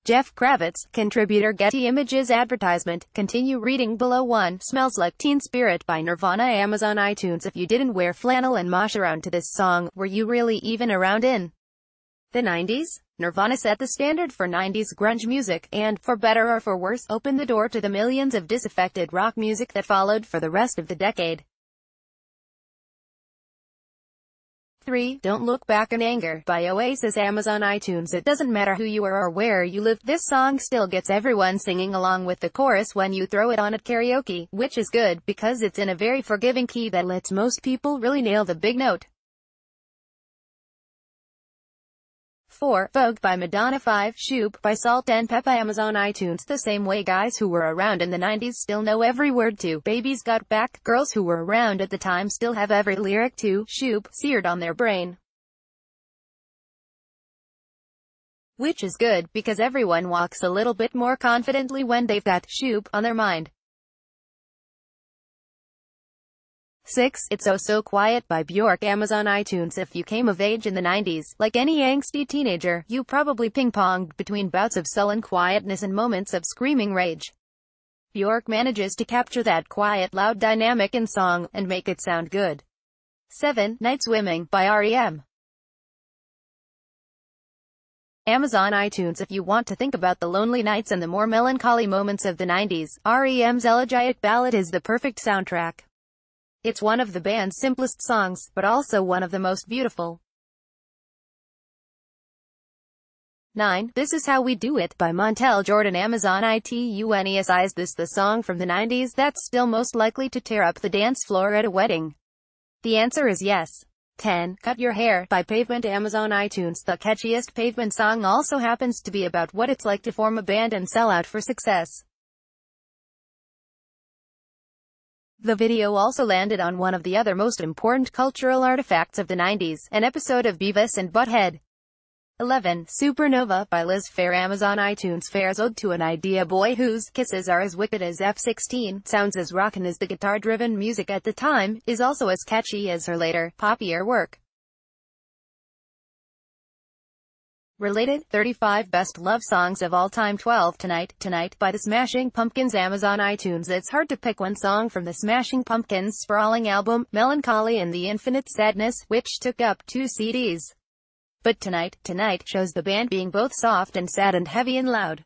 Jeff Kravitz, contributor Getty Images advertisement. Continue reading below. 1. Smells Like Teen Spirit by Nirvana. Amazon iTunes. If you didn't wear flannel and mosh around to this song, were you really even around in the 90s? Nirvana set the standard for 90s grunge music, and, for better or for worse, opened the door to the millions of disaffected rock music that followed for the rest of the decade. 3. Don't Look Back in Anger by Oasis. Amazon iTunes. It doesn't matter who you are or where you live, this song still gets everyone singing along with the chorus when you throw it on at karaoke, which is good, because it's in a very forgiving key that lets most people really nail the big note. 4. Vogue by Madonna. 5. Shoop by Salt and Peppa. Amazon iTunes. The same way guys who were around in the 90s still know every word to Baby's Got Back, girls who were around at the time still have every lyric to Shoop seared on their brain. Which is good, because everyone walks a little bit more confidently when they've got Shoop on their mind. 6. It's Oh So Quiet by Bjork. Amazon iTunes. If you came of age in the 90s, like any angsty teenager, you probably ping-ponged between bouts of sullen quietness and moments of screaming rage. Bjork manages to capture that quiet, loud dynamic in song, and make it sound good. 7. Night Swimming by R.E.M. Amazon iTunes. If you want to think about the lonely nights and the more melancholy moments of the 90s, R.E.M.'s elegiac ballad is the perfect soundtrack. It's one of the band's simplest songs, but also one of the most beautiful. 9. This Is How We Do It by Montel Jordan. Amazon iTunes. Is this the song from the 90s that's still most likely to tear up the dance floor at a wedding? The answer is yes. 10. Cut Your Hair by Pavement. Amazon iTunes. The catchiest Pavement song also happens to be about what it's like to form a band and sell out for success. The video also landed on one of the other most important cultural artifacts of the 90s, an episode of Beavis and Butt-Head. 11. Supernova by Liz Phair. Amazon iTunes. Phair's ode to an idea boy whose kisses are as wicked as F-16, sounds as rockin' as the guitar-driven music at the time, is also as catchy as her later, poppier work. Related, 35 Best Love Songs of All Time. 12. Tonight by the Smashing Pumpkins. Amazon iTunes. It's hard to pick one song from the Smashing Pumpkins' sprawling album, Melancholy and the Infinite Sadness, which took up 2 CDs. But Tonight shows the band being both soft and sad and heavy and loud.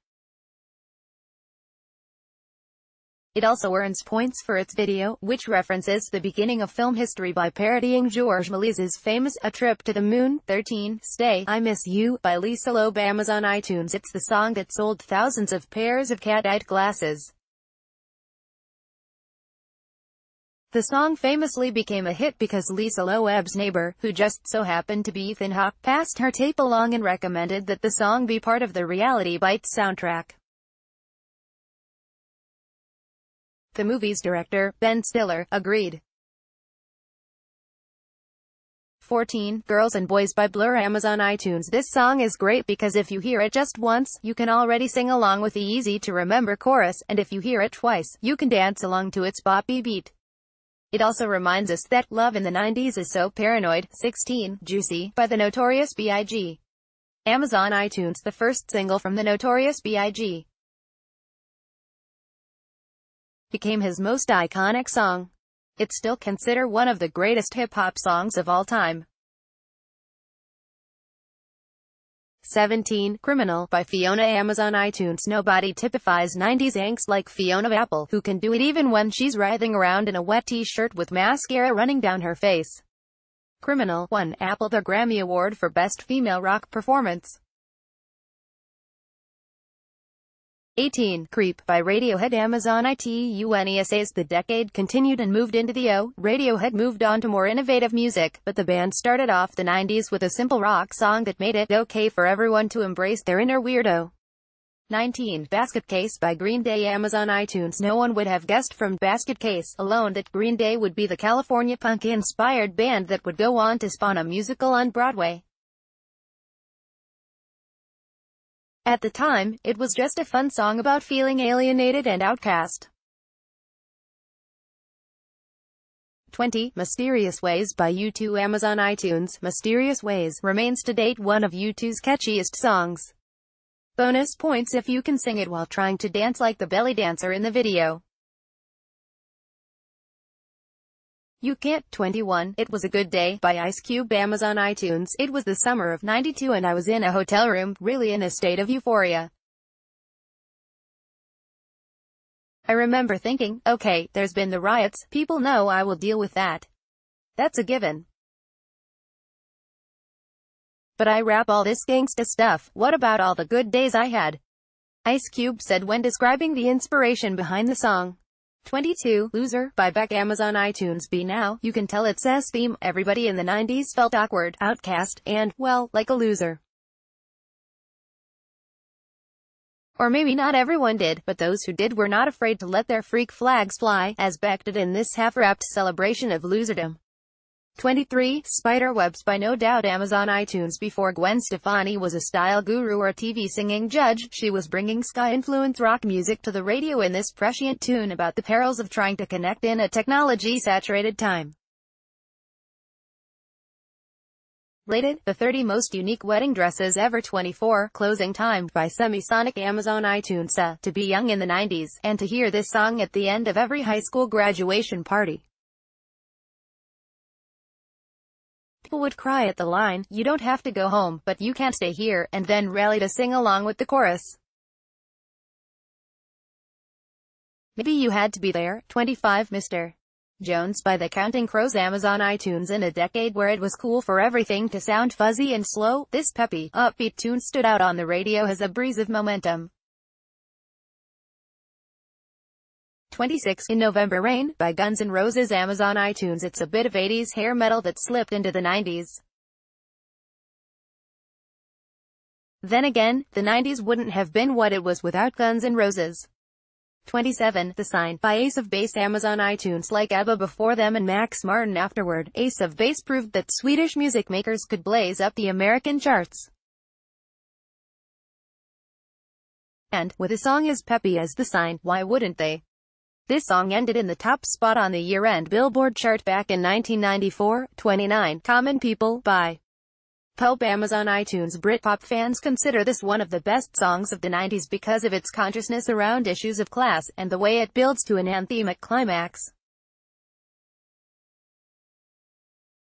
It also earns points for its video, which references the beginning of film history by parodying Georges Méliès's famous A Trip to the Moon. 13. Stay, I Miss You by Lisa Loeb. Amazon iTunes. It's the song that sold thousands of pairs of cat-eyed glasses. The song famously became a hit because Lisa Loeb's neighbor, who just so happened to be Ethan Hawke, passed her tape along and recommended that the song be part of the Reality Bites soundtrack. The movie's director, Ben Stiller, agreed. 14. Girls and Boys by Blur. Amazon iTunes. This song is great because if you hear it just once, you can already sing along with the easy-to-remember chorus, and if you hear it twice, you can dance along to its boppy beat. It also reminds us that love in the 90s is so paranoid. 16. Juicy by The Notorious B.I.G. Amazon iTunes. The first single from The Notorious B.I.G. became his most iconic song. It's still considered one of the greatest hip-hop songs of all time. 17. Criminal by Fiona. Amazon iTunes. Nobody typifies 90s angst like Fiona Apple, who can do it even when she's writhing around in a wet t-shirt with mascara running down her face. Criminal won Apple the Grammy Award for Best Female Rock Performance. 18. Creep by Radiohead. Amazon iTunes. As the decade continued and moved into the Radiohead moved on to more innovative music, but the band started off the 90s with a simple rock song that made it okay for everyone to embrace their inner weirdo. 19. Basket Case by Green Day. Amazon iTunes. No one would have guessed from Basket Case alone that Green Day would be the California punk-inspired band that would go on to spawn a musical on Broadway. At the time, it was just a fun song about feeling alienated and outcast. 20. Mysterious Ways by U2. Amazon iTunes. Mysterious Ways remains to date one of U2's catchiest songs. Bonus points if you can sing it while trying to dance like the belly dancer in the video. You Can't. 21. It Was a Good Day, by Ice Cube. Amazon iTunes. It was the summer of '92 and I was in a hotel room, really in a state of euphoria. I remember thinking, okay, there's been the riots, people know I will deal with that. That's a given. But I rap all this gangsta stuff, what about all the good days I had? Ice Cube said when describing the inspiration behind the song. 22. Loser, by Beck. Amazon iTunes. Be Now. You can tell it's S theme. Everybody in the '90s felt awkward, outcast, and, well, like a loser. Or maybe not everyone did, but those who did were not afraid to let their freak flags fly, as Beck did in this half-wrapped celebration of loserdom. 23. Spiderwebs, by No Doubt. Amazon iTunes. Before Gwen Stefani was a style guru or a TV singing judge, she was bringing ska-influenced rock music to the radio in this prescient tune about the perils of trying to connect in a technology-saturated time. Rated, the 30 most unique wedding dresses ever. 24. Closing Time, by Semisonic. Amazon iTunes. To be young in the '90s, and to hear this song at the end of every high school graduation party. People would cry at the line, "You don't have to go home, but you can't stay here," and then rally to sing along with the chorus. Maybe You Had to Be There. 25. Mr. Jones, by The Counting Crows. Amazon iTunes. In a decade where it was cool for everything to sound fuzzy and slow, this peppy, upbeat tune stood out on the radio as a breeze of momentum. 26. In November Rain, by Guns N' Roses. Amazon iTunes. It's a bit of '80s hair metal that slipped into the '90s. Then again, the '90s wouldn't have been what it was without Guns N' Roses. 27. The Sign, by Ace of Base. Amazon iTunes. Like ABBA before them and Max Martin afterward, Ace of Base proved that Swedish music makers could blaze up the American charts. And, with a song as peppy as The Sign, why wouldn't they? This song ended in the top spot on the year-end Billboard chart back in 1994. 29. Common People, by Pulp. Amazon iTunes. Britpop fans consider this one of the best songs of the '90s because of its consciousness around issues of class, and the way it builds to an anthemic climax.